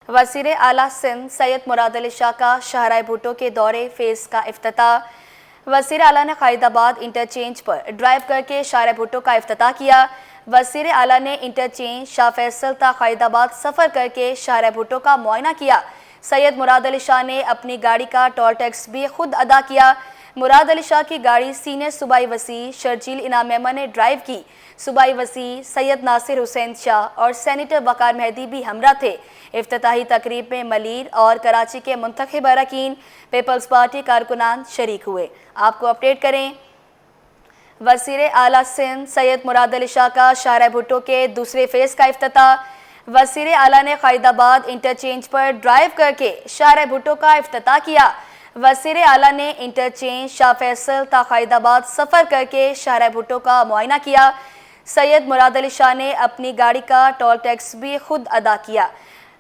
वज़ीर आला सिंध सैयद मुराद अली शाह का शाहराह भुट्टो के दौरे फेज़ का इफ्तिताह। वज़ीर आला ने क़ायदाबाद इंटरचेंज पर ड्राइव करके शाहराह भुट्टो का इफ्तिताह किया। वज़ीर आला ने इंटरचेंज शाह फैसल ता क़ायदाबाद सफ़र करके शाहराह भुट्टो का मुआयना किया। सैयद मुराद अली शाह ने अपनी गाड़ी का टोल टैक्स भी खुद अदा किया। मुराद अली शाह की गाड़ी सीनियर सूबाई वज़ीर शर्जील इनाम मेमन ने ड्राइव की। सूबाई वज़ीर सैयद नासिर हुसैन शाह और सेनेटर वक़ार मेहदी भी हमरा थे। इफ्तिताही तकरीब में मलीर और कराची के मुंतखब अरकान पीपल्स पार्टी कारकुनान शरीक हुए। आपको अपडेट करें। वज़ीर आला सिंध सैयद मुराद अली शाह का शाहराह भुट्टो के दूसरे फेज़ का इफ्तिताह। वज़ीर आला ने क़ायदाबाद इंटरचेंज पर ड्राइव करके शाहराह भुट्टो का इफ्तिताह किया। वज़ीर आला ने इंटरचेंज शाह फैसल ता क़ायदाबाद सफ़र करके शाहराह भुट्टो का मुआयना किया। सैयद मुराद अली शाह ने अपनी गाड़ी का टोल टैक्स भी खुद अदा किया।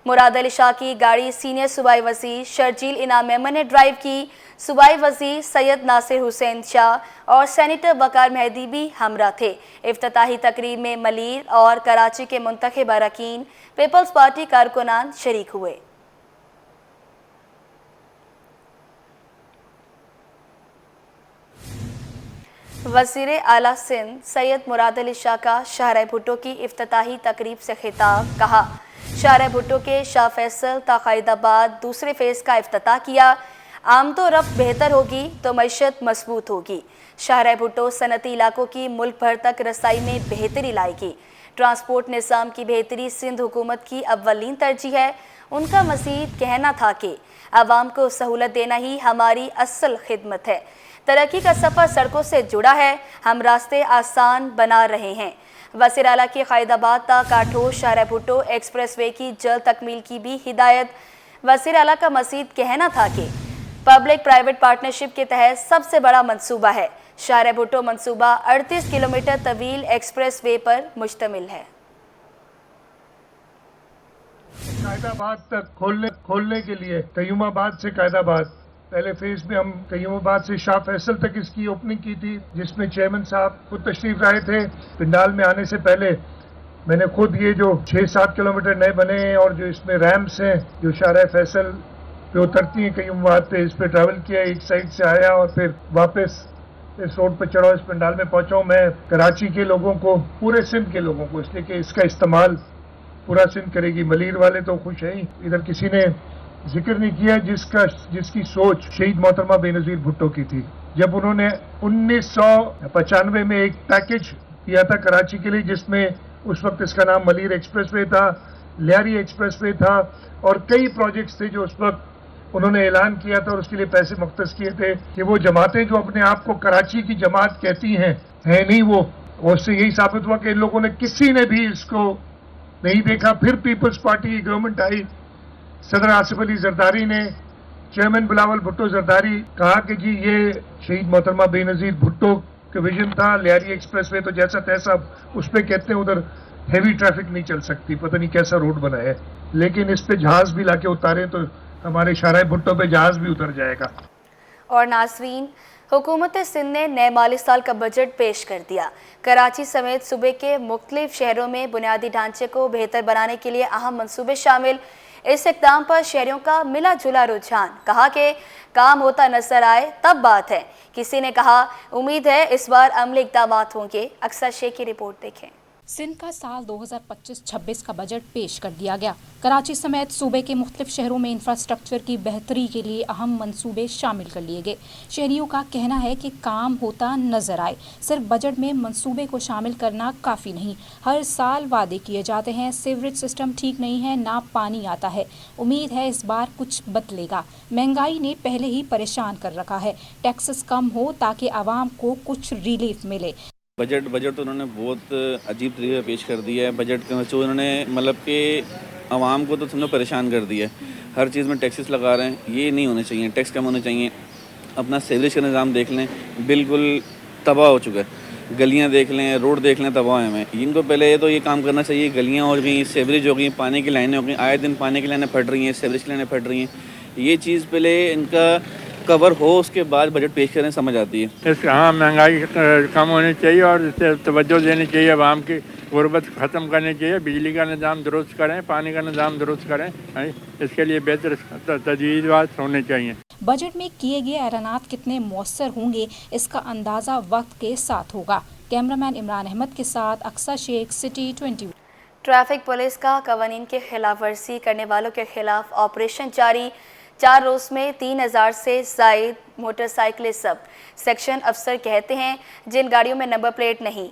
मुराद अली शाह की गाड़ी सीनियर सूबाई वज़ीर शर्जील इनाम मेमन ने ड्राइव की। सूबाई वज़ीर सैयद नासिर हुसैन शाह और सेनेटर वक़ार मेहदी भी हमरा थे। इफ्तिताही तकरीब में मलीर और कराची के मुंतखब अरकान पीपल्स पार्टी कारकुनान शरीक हुए। वज़ीर आला सिंध सैयद मुराद अली शाह का शाहराह भुट्टो की इफ्तिताही तकरीब से खिताब। कहा, शाहराह भुट्टो के शाह फैसल ता क़ायदाबाद दूसरे फेज़ का इफ्तिताह किया। आमदो रफ्त बेहतर होगी तो मईशत मजबूत होगी। शाहराह भुट्टो सनती इलाकों की मुल्क भर तक रसाई में बेहतरी लाएगी। ट्रांसपोर्ट निज़ाम की बेहतरी सिंध हुकूमत की अव्वलीन तरजीह है। उनका मज़ीद कहना था कि आवाम को सहूलत देना ही हमारी असल खिदमत है। तरक्की का सफ़र सड़कों से जुड़ा है, हम रास्ते आसान बना रहे हैं। वज़ीर आला की क़ायदाबाद ता काठोर शाहराह भुट्टो एक्सप्रेस वे की जल्द तकमील की भी हिदायत। वज़ीर आला का मज़ीद कहना था कि पब्लिक प्राइवेट पार्टनरशिप के तहत सबसे बड़ा मंसूबा है। शाहराह भुट्टो मंसूबा 38 किलोमीटर तवील एक्सप्रेस वे पर मुश्तमिल है। कायदाबाद तक खोलने के लिए कयूमाबाद से कायदाबाद पहले फेज में हम कयूमाबाद से शाह फैसल तक इसकी ओपनिंग की थी, जिसमें चेयरमैन साहब खुद तशरीफ लाए थे। पिंडाल में आने से पहले मैंने खुद ये जो 6-7 किलोमीटर नए बने हैं और जो इसमें रैम्प्स हैं जो शाहराह फैसल पे उतरती हैं कयूमाबाद पे, इस पे ट्रैवल किया। एक साइड से आया और फिर वापस इस रोड पर चढ़ा, इस पंडाल में पहुंचा हूं। मैं कराची के लोगों को, पूरे सिंध के लोगों को, इसलिए कि इसका इस्तेमाल पूरा सिंध करेगी। मलीर वाले तो खुश हैं ही, इधर किसी ने जिक्र नहीं किया जिसकी सोच शहीद मोहतरमा बेनज़ीर भुट्टो की थी। जब उन्होंने 1995 में एक पैकेज दिया था कराची के लिए, जिसमें उस वक्त इसका नाम मलीर एक्सप्रेसवे था, लियारी एक्सप्रेसवे था और कई प्रोजेक्ट्स थे जो उस वक्त उन्होंने ऐलान किया था और उसके लिए पैसे मुख्तस किए थे कि वो जमातें जो अपने आप को कराची की जमात कहती हैं, है नहीं वो। उससे यही साबित हुआ कि इन लोगों ने, किसी ने भी इसको नहीं देखा। फिर पीपल्स पार्टी की गवर्नमेंट आई, सदर आसिफ अली जरदारी ने, चेयरमैन बिलावल भुट्टो जरदारी, कहा कि जी ये शहीद मोहतरमा बेनज़ीर भुट्टो का विजन था। लियारी एक्सप्रेसवे तो जैसा तैसा उस पर कहते हैं उधर हेवी ट्रैफिक नहीं चल सकती, पता नहीं कैसा रोड बना है, लेकिन इस पे जहाज भी लाके उतारे तो हमारे शाहराह भुट्टो पे जहाज भी उतर जाएगा। और नाज़रीन, हुकूमत सिंध ने नए माली साल का बजट पेश कर दिया। कराची समेत सूबे के मुख्तलिफ शहरों में बुनियादी ढांचे को बेहतर बनाने के लिए अहम मंसूबे शामिल। इस इक़दाम पर शहरियों का मिला जुला रुझान। कहा कि काम होता नजर आए तब बात है। किसी ने कहा, उम्मीद है इस बार अमली इक़दामात होंगे। अक्सर शेख की रिपोर्ट देखें। सिंध का साल 2025-26 का बजट पेश कर दिया गया। कराची समेत सूबे के मुख्तलिफ शहरों में इंफ्रास्ट्रक्चर की बेहतरी के लिए अहम मंसूबे शामिल कर लिए गए। शहरियों का कहना है कि काम होता नजर आए, सिर्फ बजट में मंसूबे को शामिल करना काफ़ी नहीं। हर साल वादे किए जाते हैं, सीवरेज सिस्टम ठीक नहीं है, ना पानी आता है। उम्मीद है इस बार कुछ बदलेगा। महंगाई ने पहले ही परेशान कर रखा है, टैक्सेस कम हो ताकि आवाम को कुछ रिलीफ मिले। बजट तो उन्होंने बहुत अजीब तरीके से पेश कर दिया है। बजट के जो उन्होंने मतलब कि आवाम को तो समझो परेशान कर दिया है। हर चीज़ में टैक्सेस लगा रहे हैं, ये नहीं होने चाहिए, टैक्स कम होने चाहिए। अपना सीवरेज का निज़ाम देख लें, बिल्कुल तबाह हो चुका है। गलियां देख लें, रोड देख लें, तबाह हैं। इनको पहले तो ये काम करना चाहिए। गलियां हो गई, सीवरेज हो गई, पानी की लाइनें हो गई, आए दिन पानी की लाइनें फट रही हैं, सीवरेज की लाइनें फट रही हैं। ये चीज़ पहले इनका कवर हो उसके बाद बजट पेश करें, समझ आती है। हाँ, महंगाई कम होनी चाहिए और इससे तवज्जो देनी चाहिए, आवाम की गुर्बत ख़त्म करनी चाहिए, बिजली का निज़ाम दुरुस्त करें, पानी का निज़ाम दुरुस्त करें, इसके लिए बेहतर तजवीज़ात होने चाहिए। बजट में किए गए ऐलानात कितने मौसर होंगे, इसका अंदाज़ा वक्त के साथ होगा। कैमरामैन इमरान अहमद के साथ Aqsa Sheikh, city 20। Traffic police का कवानीन के खिलाफ वर्जी करने वालों के खिलाफ ऑपरेशन जारी। 4 रोज में 3000 से जायद मोटरसाइकिलिस्ट सब सेक्शन अफसर कहते हैं जिन गाड़ियों में नंबर प्लेट नहीं,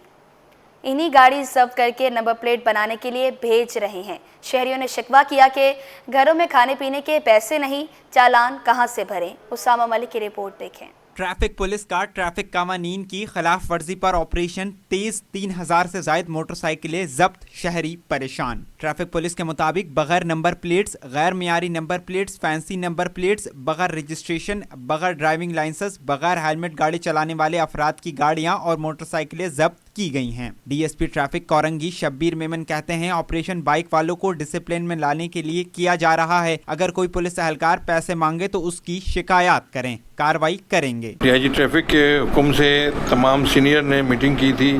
इन्हीं गाड़ी जब्त करके नंबर प्लेट बनाने के लिए भेज रहे हैं। शहरियों ने शिकवा किया कि घरों में खाने पीने के पैसे नहीं, चालान कहां से भरें। उसामा मलिक की रिपोर्ट देखें। ट्रैफिक पुलिस का ट्रैफिक कानून की खिलाफ वर्जी पर ऑपरेशन तेज, 3000 से जायद मोटरसाइकिलें जब्त, शहरी परेशान। ट्रैफिक पुलिस के मुताबिक बगैर नंबर प्लेट्स, गैर मियारी number plates, fancy number plates, बगैर रजिस्ट्रेशन, बगैर ड्राइविंग लाइसेंस, बगैर हेलमेट गाड़ी चलाने वाले अफराद की गाड़ियां और मोटरसाइकिलें जब्त की गई हैं। डीएसपी ट्रैफिक कोरंगी शब्बीर मेमन कहते हैं ऑपरेशन बाइक वालों को डिसिप्लिन में लाने के लिए किया जा रहा है। अगर कोई पुलिस एहलकार पैसे मांगे तो उसकी शिकायत करें, कार्रवाई करेंगे। डीआईजी ट्रैफिक के हुक्म से तमाम सीनियर ने मीटिंग की थी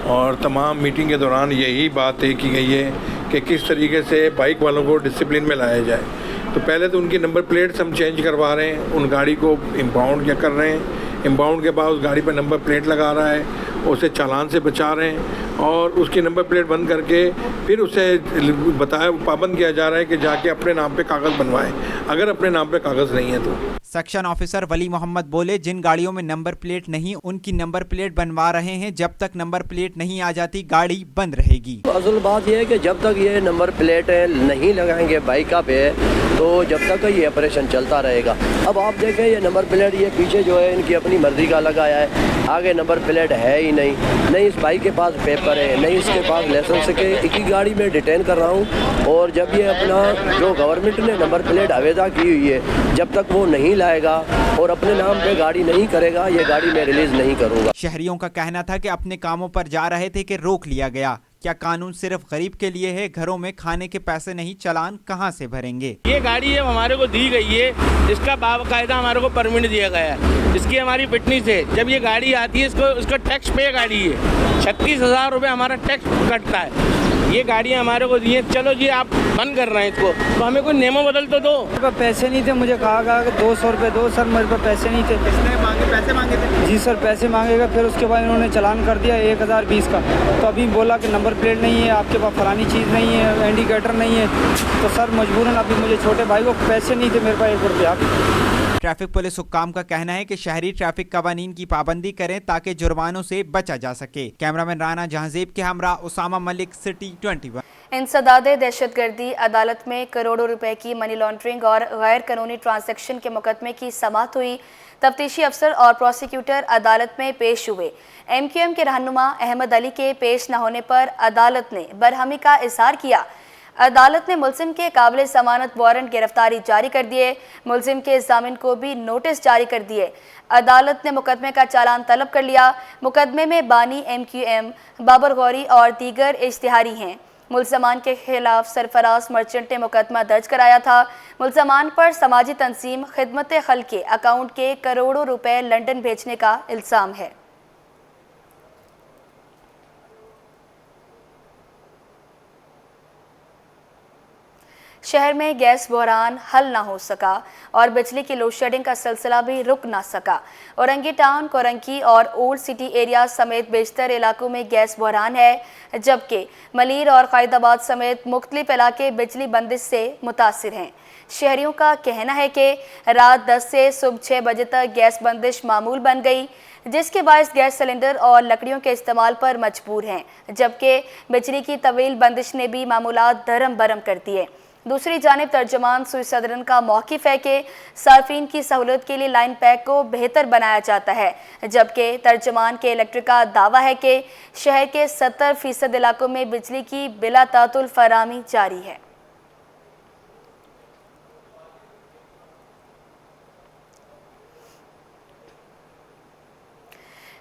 और तमाम मीटिंग के दौरान यही बात तय की गई है कि किस तरीके से बाइक वालों को डिसिप्लिन में लाया जाए। तो पहले तो उनकी नंबर प्लेट्स हम चेंज करवा रहे हैं, उन गाड़ी को इम्पाउंड क्या कर रहे हैं, इम्पाउंड के बाद उस गाड़ी पर नंबर प्लेट लगा रहा है, उसे चालान से बचा रहे हैं और उसकी नंबर प्लेट बंद करके फिर उसे बताया, पाबंद किया जा रहा है कि जाके अपने नाम पे कागज़ बनवाएं, अगर अपने नाम पे कागज़ नहीं है तो। सेक्शन ऑफिसर वली मोहम्मद बोले जिन गाड़ियों में नंबर प्लेट नहीं उनकी नंबर प्लेट बनवा रहे हैं, जब तक नंबर प्लेट नहीं आ जाती गाड़ी बंद रहेगी। असल बात यह है कि जब तक ये नंबर प्लेट नहीं लगाएंगे बाइक पे तो जब तक ये ऑपरेशन चलता रहेगा। अब आप देखें ये नंबर प्लेट ये पीछे जो है इनकी अपनी मर्जी का लगाया है, आगे नंबर प्लेट है ही नहीं इस बाइक के पास पेपर है, नहीं इसके पास लाइसेंस के। एक ही गाड़ी में डिटेन कर रहा हूँ और जब ये अपना जो गवर्नमेंट ने नंबर प्लेट आवेदा की हुई है जब तक वो नहीं लाएगा और अपने नाम पे गाड़ी नहीं करेगा ये गाड़ी मैं रिलीज नहीं करूँगा। शहरियों का कहना था कि अपने कामों पर जा रहे थे कि रोक लिया गया। क्या कानून सिर्फ गरीब के लिए है? घरों में खाने के पैसे नहीं, चालान कहां से भरेंगे? ये गाड़ी जब हमारे को दी गई है, इसका बाकायदा हमारे को परमिट दिया गया है, इसकी हमारी फिटनेस है। जब ये गाड़ी आती है इसका टैक्स पे गाड़ी है, 36,000 रुपये हमारा टैक्स कटता है। ये गाड़ियाँ हमारे को दी हैं, चलो जी आप बंद कर रहे हैं इसको, तो हमें कोई नियम बदल तो दो। मेरे पास पैसे नहीं थे, मुझे कहा कि 200 रुपये दो। सर मेरे पास पैसे नहीं थे। किसने मांगे? पैसे मांगे थे? जी सर पैसे मांगेगा। फिर उसके बाद इन्होंने चालान कर दिया 1020 का। तो अभी बोला कि नंबर प्लेट नहीं है, आपके पास फलानी चीज़ नहीं है, इंडिकेटर नहीं है। तो सर मजबूरन अभी मुझे छोटे भाई को पैसे नहीं थे मेरे पास 1 रुपया। ट्रैफिक पुलिस हुक्काम का कहना है कि शहरी ट्रैफिक कानून की पाबंदी करें ताकि जुर्मानों से बचा जा सके। कैमरामैन राना जहांजेब के हमरा उसामा मलिक, सिटी 21। इंसदादे दहशतगर्दी अदालत में करोड़ों रुपए की मनी लॉन्ड्रिंग और गैर कानूनी ट्रांजैक्शन के मुकदमे की समाअत हुई। तफ्तीशी अफसर और प्रोसिक्यूटर अदालत में पेश हुए। MQM के रहनुमा अहमद अली के पेश न होने पर अदालत ने बरहमी का इजहार किया। अदालत ने मुलजिम के काबिल जमानत वारंट गिरफ्तारी जारी कर दिए। मुलजिम के जामिन को भी नोटिस जारी कर दिए। अदालत ने मुकदमे का चालान तलब कर लिया। मुकदमे में बानी MQM, बाबर गौरी और दीगर इश्तिहारी हैं। मुलजमान के खिलाफ सरफराज मर्चेंट ने मुकदमा दर्ज कराया था। मुलजमान पर समाजी तंजीम खिदमत खल के अकाउंट के करोड़ों रुपए लंदन भेजने का इल्ज़ाम है। शहर में गैस बहरान हल ना हो सका और बिजली की लोड शेडिंग का सिलसिला भी रुक ना सका। औरंगी टाउन, कोरंकी और ओल्ड सिटी एरिया समेत बेशतर इलाकों में गैस बहरान है, जबकि मलीर और कायदाबाद समेत मुख्तलिफ इलाके बिजली बंदिश से मुतासिर हैं। शहरियों का कहना है कि रात 10 से सुबह 6 बजे तक गैस बंदिश मामूल बन गई, जिसके बायस गैस सिलेंडर और लकड़ियों के इस्तेमाल पर मजबूर हैं, जबकि बिजली की तवील बंदिश ने भी मामूलात धरम बरम कर दिए। दूसरी जानिब तर्जमान सुई सदरन का मौक़िफ़ है कि सार्फिन की सहूलत के लिए लाइन पैक को बेहतर बनाया जाता है, जबकि तर्जमान के इलेक्ट्रिक का दावा है कि शहर के 70% इलाकों में बिजली की बिला तातुल फराहमी जारी है।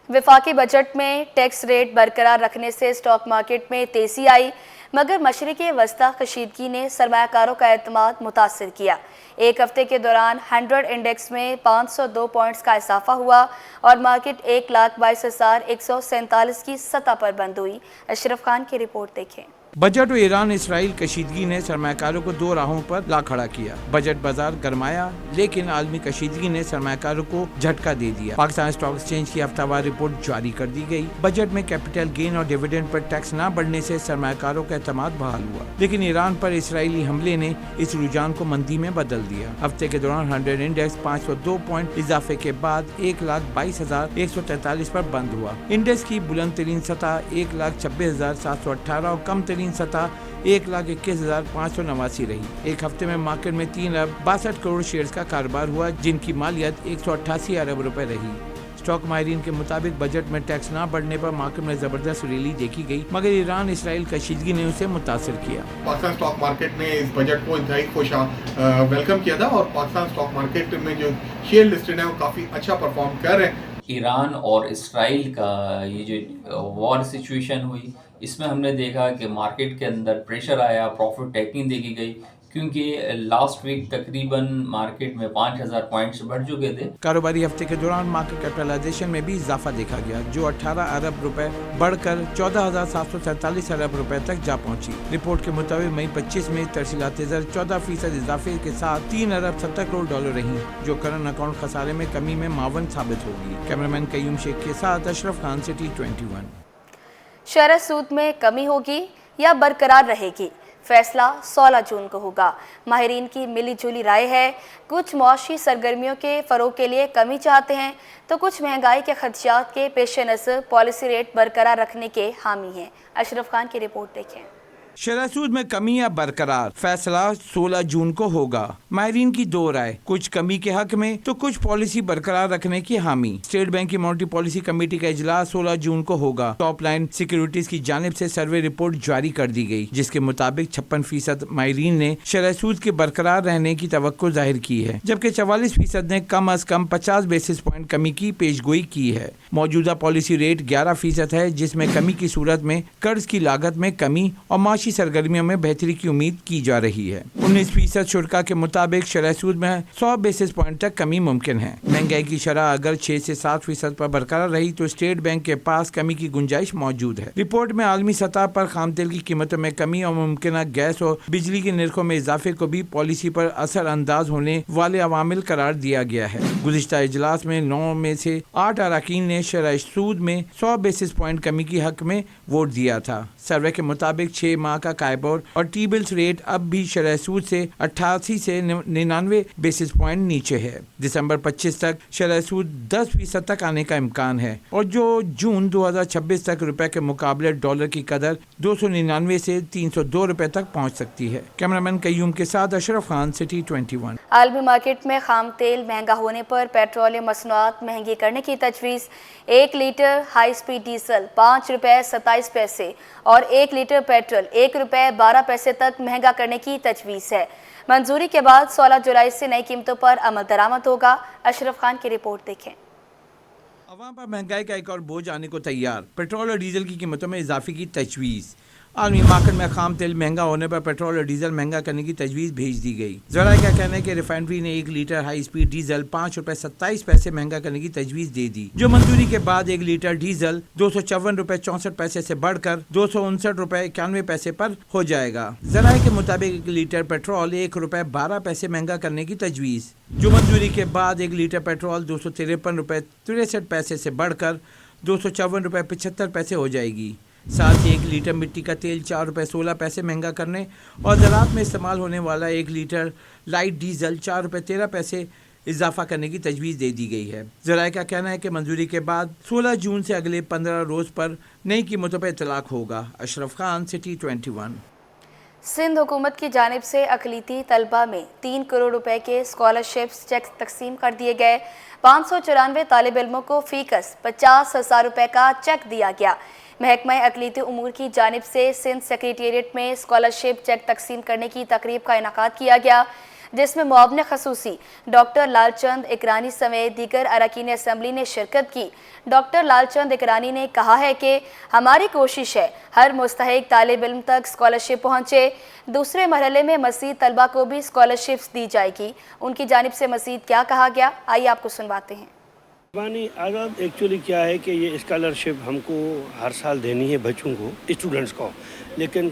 वफाकी बजट में टैक्स रेट बरकरार रखने से स्टॉक मार्केट में तेजी आई। मगर मशरक़ी वस्ती कशीदगी ने सरमाया कारों का एतमाद मुतासर किया। एक हफ्ते के दौरान 100 इंडेक्स में 502 पॉइंट्स का इजाफा हुआ और मार्केट 1,22,147 की सतह पर बंद हुई। अशरफ खान की रिपोर्ट देखें। बजट और ईरान इसराइल कशीदगी ने सरमायाकारों को दो राहों पर ला खड़ा किया। बजट बाजार गरमाया, लेकिन आलमी कशीदगी ने सरमायाकारों को झटका दे दिया। पाकिस्तान स्टॉक एक्सचेंज की हफ्तावार रिपोर्ट जारी कर दी गई। बजट में कैपिटल गेन और डिविडेंड पर टैक्स न बढ़ने से सरमायाकारों का एतमाद बहाल हुआ, लेकिन ईरान पर इसराइली हमले ने इस रुझान को मंदी में बदल दिया। हफ्ते के दौरान 100 इंडेक्स 502 पॉइंट इजाफे के बाद 1,22,143 पर बंद हुआ। इंडेक्स की बुलंद तरीन सतह 1,26,718 और कम तरीन सतह 1,21,589 रही। एक हफ्ते में मार्केट में 3,62 करोड़ शेयर्स का कारोबार हुआ, जिनकी मालियत 188 अरब रुपए रही। स्टॉक माहिरीन के मुताबिक बजट में टैक्स न बढ़ने पर मार्केट में जबरदस्त रैली देखी गई, मगर ईरान इसराइल कशीदगी ने उसे मुतासर किया। पाकिस्तान स्टॉक मार्केट ने इस बजट को इंतहाई खुश वेलकम किया था और पाकिस्तान स्टॉक मार्केट में जो शेयर लिस्टेड है वो काफ़ी अच्छा परफॉर्म कर रहे हैं। ईरान और इसराइल का ये जो वॉर सिचुएशन हुई, इसमें हमने देखा कि मार्केट के अंदर प्रेशर आया, प्रॉफिट टेकिंग देखी गई, क्योंकि लास्ट वीक तकरीबन मार्केट में 5,000 पॉइंट्स बढ़ चुके थे। कारोबारी हफ्ते के दौरान मार्केट कैपिटलाइजेशन में भी इजाफा देखा गया, जो 18 अरब रुपए बढ़कर 14,747 अरब रुपए तक जा पहुंची। रिपोर्ट के मुताबिक मई 25 में तरसीलात ज़र 14% इजाफे के साथ 3 अरब 70 करोड़ डॉलर रही, जो करंट अकाउंट खसारे में कमी में मावन साबित होगी। कैमरामैन कयूम शेख के साथ अशरफ खान, सिटी 21। शरह सूद में कमी होगी या बरकरार रहेगी, फैसला 16 जून को होगा। माहिरीन की मिली जुली राय है। कुछ मुआशी सरगर्मियों के फ़रोग के लिए कमी चाहते हैं, तो कुछ महंगाई के खदशात के पेश नज़र पॉलिसी रेट बरकरार रखने के हामी हैं। अशरफ खान की रिपोर्ट देखें। शरह सूद में कमी या बरकरार, फैसला 16 जून को होगा। माहिरीन की दो राय, कुछ कमी के हक में तो कुछ पॉलिसी बरकरार रखने की हामी। स्टेट बैंक की मॉनेटरी पॉलिसी कमेटी का इजलास 16 जून को होगा। टॉप लाइन सिक्योरिटीज की जानिब से सर्वे रिपोर्ट जारी कर दी गई, जिसके मुताबिक 56% माहिरीन ने शरह सूद के बरकरार रहने की तवक्को जाहिर की है, जबकि 44% ने कम अज कम 50 बेसिस पॉइंट कमी की पेशगोई की है। मौजूदा पॉलिसी रेट 11% है, जिसमें कमी की सूरत में कर्ज की लागत में कमी और माशी सरगर्मियों में बेहतरी की उम्मीद की जा रही है। 19% शुरा के मुताबिक शरह सूद में 100 बेसिस पॉइंट तक कमी मुमकिन है। महंगाई की शरह अगर 6 से 7% पर बरकरार रही तो स्टेट बैंक के पास कमी की गुंजाइश मौजूद है। रिपोर्ट में आलमी सतह पर खाम तेल की कीमतों में कमी और मुमकिन गैस और बिजली के निर्खों में इजाफे को भी पॉलिसी पर असर अंदाज होने वाले अवामिल करार दिया गया है। गुज़िश्ता इजलास में 9 में से 8 अरकान ने शरह सूद में 100 बेसिस पॉइंट कमी की हक में वोट दिया था। सर्वे के मुताबिक 6 माह का कायबोर और टी बिल्स रेट अब भी शरह सूद से 88 से 99 बेसिस पॉइंट नीचे है। दिसंबर 25 तक शरह सूद 10% तक आने का इम्कान है और जो जून 2026 तक रुपए के मुकाबले डॉलर की कदर 299 से 302 रुपए तक पहुंच सकती है। कैमरामैन कयूम के साथ अशरफ खान, सिटी 21। आलमी मार्केट में खाम तेल महंगा होने पर पेट्रोलियम मसनूआत महंगी करने की तजवीज़। 1 लीटर हाई स्पीड डीजल 5 रुपये 27 पैसे और 1 लीटर पेट्रोल 1 रुपये 12 पैसे तक महंगा करने की तजवीज़ है। मंजूरी के बाद 16 जुलाई से नई कीमतों पर अमल दरामद होगा। अशरफ खान की रिपोर्ट देखें। अवाम पर महंगाई का एक और बोझ आने को तैयार, पेट्रोल और डीजल की कीमतों में इजाफे की तजवीज़। आलमी मार्केट में खाम तेल महंगा होने पर पेट्रोल और डीजल महंगा करने की तजवीज़ भेज दी गई। ज़रा का कहना है कि रिफाइनरी ने 1 लीटर हाई स्पीड डीजल 5 रुपये 27 पैसे महंगा करने की तजवीज़ दे दी, जो मंजूरी के बाद 1 लीटर डीजल 254 रुपये 64 पैसे से बढ़कर 259 रुपये 91 पैसे पर हो जाएगा। ज़रा के मुताबिक 1 लीटर पेट्रोल 1 रुपये 12 पैसे महंगा करने की तजवीज़, जो मंजूरी के बाद 1 लीटर पेट्रोल 253 रुपये 63 पैसे से बढ़कर 254 रुपये 75 पैसे हो जाएगी। साथ ही 1 लीटर मिट्टी का तेल 4 रुपये 16 पैसे महंगा करने और ज़राअत में इस्तेमाल होने वाला 1 लीटर लाइट डीजल 4 रुपये 13 पैसे इजाफा करने की तजवीज़ दे दी गई है। ज़राए का कहना है कि मंजूरी के बाद 16 जून से अगले 15 रोज़ पर नई कीमतों पर इतलाक होगा। अशरफ खान, सिटी 21। सिंध हुकूमत की जानिब से अक़लीती तलबा में 3 करोड़ रुपए के स्कॉलरशिप्स चेक तकसीम कर दिए गए। 594 तालिब इल्मों को फ़ीकस 50,000 रुपये का चेक दिया गया। महकमा अक़लीती उमूर की जानिब से सिंध सेक्रेटेरिएट में स्कॉलरशिप चेक तकसीम करने की तकरीब का इनेकाद किया गया। جس میں معاون خصوصی ڈاکٹر لال چند اکرانی سمیت دیگر اراکین اسمبلی نے شرکت کی۔ ڈاکٹر لال چند اکرانی نے کہا ہے کہ ہماری کوشش ہے ہر مستحق طالب علم تک اسکالرشپ پہنچے۔ دوسرے مرحلے میں مزید طلبہ کو بھی اسکالرشپس دی جائے گی۔ ان کی جانب سے مزید کیا کہا گیا، آئیے آپ کو سنواتے ہیں۔ آزاد ایکچولی کیا ہے کہ یہ اسکالرشپ ہم کو ہر سال دینی ہے بچوں کو، اسٹوڈنٹس کو، لیکن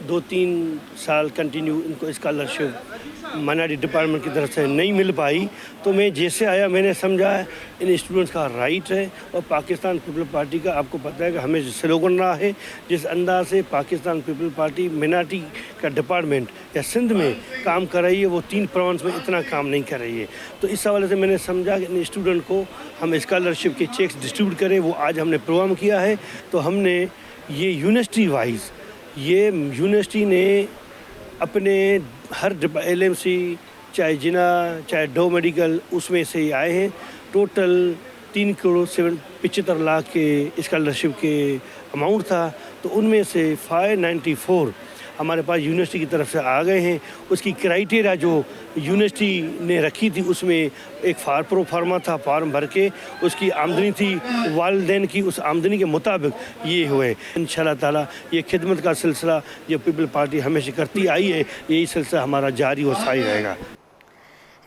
2-3 سال کنٹینیو ان کو اسکالرشپ مائنارٹی ڈپارٹمنٹ کی طرف سے نہیں مل پائی، تو میں جیسے آیا میں نے سمجھا ان اسٹوڈنٹس کا رائٹ ہے، اور پاکستان پیپل پارٹی کا آپ کو پتہ ہے کہ ہمیں سلوگن رہا ہے جس انداز سے پاکستان پیپل پارٹی مائنارٹی کا ڈپارٹمنٹ یا سندھ میں کام کر رہی ہے وہ 3 پروونس میں اتنا کام نہیں کر رہی ہے، تو اس حوالے سے میں نے سمجھا کہ ان اسٹوڈنٹ کو ہم اسکالرشپ کے چیکس ڈسٹریبیوٹ کریں۔ وہ آج ہم نے پروگرام کیا ہے، تو ہم نے یہ یونیورسٹی وائز یہ یونیورسٹی نے اپنے ہر ایل ایم سی چاہے جنا چاہے ڈو میڈیکل اس میں سے آئے ہیں، ٹوٹل 3 کروڑ 75 لاکھ کے اسکالرشپ کے اماؤنٹ تھا، تو ان میں سے 594 ہمارے پاس یونیورسٹی کی طرف سے آ گئے ہیں۔ اس کی کرائیٹیریا جو یونیورسٹی نے رکھی تھی اس میں ایک پرو فارما تھا، فارم بھر کے اس کی آمدنی تھی، والدین کی اس آمدنی کے مطابق یہ ہوئے۔ انشاءاللہ تعالیٰ یہ خدمت کا سلسلہ جو پیپل پارٹی ہمیشہ کرتی آئی ہے، یہی سلسلہ ہمارا جاری اور ساری رہے گا۔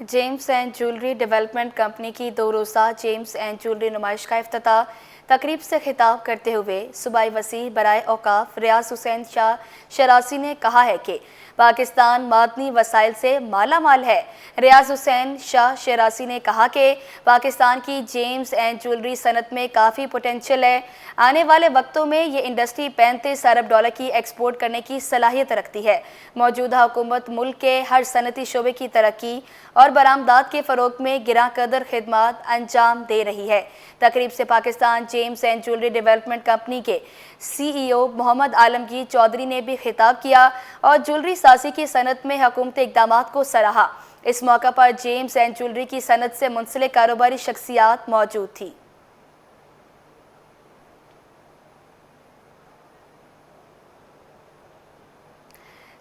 Gems and jewellery development company کی 2 روزہ جیمز اینڈ جیولری نمائش کا افتتاح۔ تقریب سے خطاب کرتے ہوئے صوبائی وزیر برائے اوقاف ریاض حسین شاہ شرازی نے کہا ہے کہ پاکستان معدنی وسائل سے مالا مال ہے۔ ریاض حسین شاہ شرازی نے کہا کہ پاکستان کی جیمز اینڈ جیولری صنعت میں کافی پوٹینشل ہے۔ آنے والے وقتوں میں یہ انڈسٹری 35 ارب ڈالر کی ایکسپورٹ کرنے کی صلاحیت رکھتی ہے۔ موجودہ حکومت ملک کے ہر صنعتی شعبے کی ترقی اور برآمدات کے فروغ میں گراں قدر خدمات انجام دے رہی ہے۔ تقریب سے Pakistan James and jewellery development company کے سی ای او محمد عالمگیر چودھری نے بھی خطاب کیا اور جیولری سازی کی صنعت میں حکومتی اقدامات کو سراہا۔ اس موقع پر جیمز اینڈ جیولری کی صنعت سے منسلک کاروباری شخصیات موجود تھی۔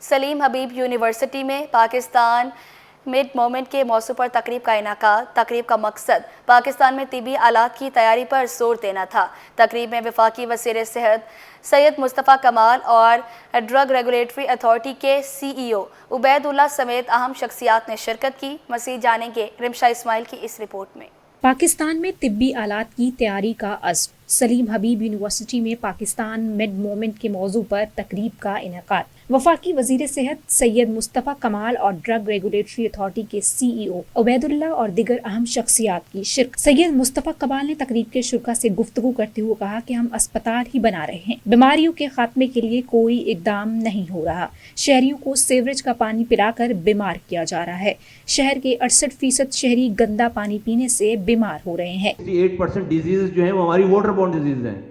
سلیم حبیب یونیورسٹی میں پاکستان مڈ مومنٹ کے موضوع پر تقریب کا انعقاد۔ تقریب کا مقصد پاکستان میں طبی آلات کی تیاری پر زور دینا تھا۔ تقریب میں وفاقی وزیر صحت سید مصطفیٰ کمال اور ڈرگ ریگولیٹری اتھارٹی کے سی ای او عبید اللہ سمیت اہم شخصیات نے شرکت کی۔ مزید جانیں گے رمشا اسماعیل کی اس رپورٹ میں۔ پاکستان میں طبی آلات کی تیاری کا عزم۔ سلیم حبیب یونیورسٹی میں پاکستان مڈ مومنٹ کے موضوع پر تقریب کا انعقاد۔ وفاقی وزیر صحت سید مصطفیٰ کمال اور ڈرگ ریگولیٹری اتھارٹی کے سی ای او عبید اللہ اور دیگر اہم شخصیات کی شرکت۔ سید مصطفیٰ کمال نے تقریب کے شرکاء سے گفتگو کرتے ہوئے کہا کہ ہم اسپتال ہی بنا رہے ہیں، بیماریوں کے خاتمے کے لیے کوئی اقدام نہیں ہو رہا۔ شہریوں کو سیوریج کا پانی پلا کر بیمار کیا جا رہا ہے۔ شہر کے 68% شہری گندا پانی پینے سے بیمار ہو رہے ہیں۔ 68% ڈیزیز جو ہیں وہ ہماری واٹر بورن ڈیزیز ہیں۔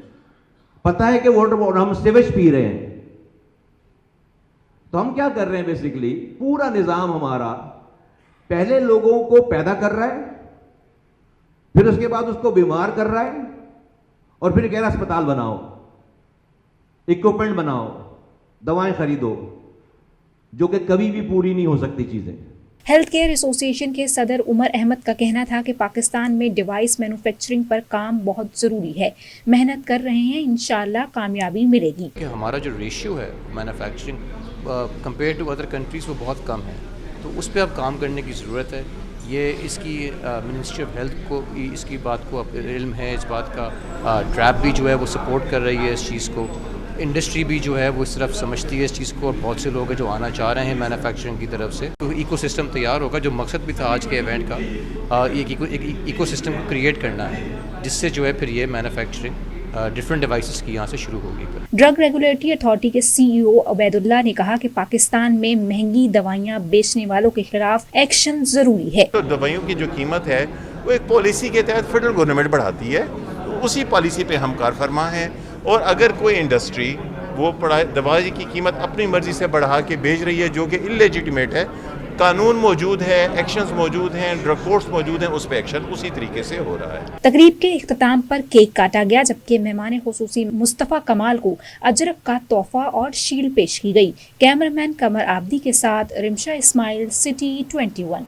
پتہ ہے کہ واٹر بورن ہم سیویج پی رہے ہیں، تو ہم کیا کر رہے ہیں؟ بیسیکلی پورا نظام ہمارا پہلے لوگوں کو پیدا کر رہا ہے، پھر اس کے بعد اس کو بیمار کر رہا ہے، اور پھر کہہ رہا اسپتال بناؤ، اکوپمنٹ بناؤ، دوائیں خریدو، جو کہ کبھی بھی پوری نہیں ہو سکتی چیزیں۔ ہیلتھ کیئر ایسوسی ایشن کے صدر عمر احمد کا کہنا تھا کہ پاکستان میں ڈیوائس مینوفیکچرنگ پر کام بہت ضروری ہے، محنت کر رہے ہیں، انشاءاللہ کامیابی ملے گی۔ کہ ہمارا جو ریشیو ہے manufacturing compare to other countries وہ بہت کم ہے، تو اس پہ اب کام کرنے کی ضرورت ہے۔ یہ اس کی منسٹری آف ہیلتھ کو اس کی بات کو علم ہے، اس بات کا ٹریپ بھی جو ہے وہ سپورٹ کر رہی ہے اس چیز کو، انڈسٹری بھی جو ہے وہ اس طرف سمجھتی ہے اس چیز کو، اور بہت سے لوگ ہیں جو آنا چاہ رہے ہیں مینوفیکچرنگ کی طرف سے۔ تو ایکو سسٹم تیار ہوگا۔ جو مقصد بھی تھا آج کے ایونٹ کا، ایک ایکو سسٹم کو کریٹ کرنا ہے، جس سے جو ہے پھر یہ مینوفیکچرنگ ڈفرینٹ ڈیوائسز کی یہاں سے شروع ہوگی۔ ڈرگ ریگولیٹری اتھارٹی کے سی ای او عبید اللہ نے کہا کہ پاکستان میں مہنگی دوائیاں بیچنے والوں کے خلاف ایکشن ضروری ہے۔ تو دوائیوں کی جو قیمت ہے وہ ایک پالیسی کے تحت فیڈرل گورنمنٹ بڑھاتی ہے، اسی پالیسی پہ ہم کار فرما ہیں، اور اگر کوئی انڈسٹری وہ دوائی کی قیمت اپنی مرضی سے بڑھا کے بیچ رہی ہے جو کہ انلیجیٹمیٹ ہے، कानून मौजूद है, एक्शंस मौजूद हैं, ड्रग कोर्ट्स मौजूद हैं, उस पर एक्शन उसी तरीके से हो रहा है। तकरीब के इख्तिताम पर केक काटा गया, जबकि मेहमान खुसूसी मुस्तफ़ा कमाल को अजरक का तोहफा और शील्ड पेश की गई। कैमरामैन कमर आबदी के साथ रिमशा इस्माइल, सिटी 21।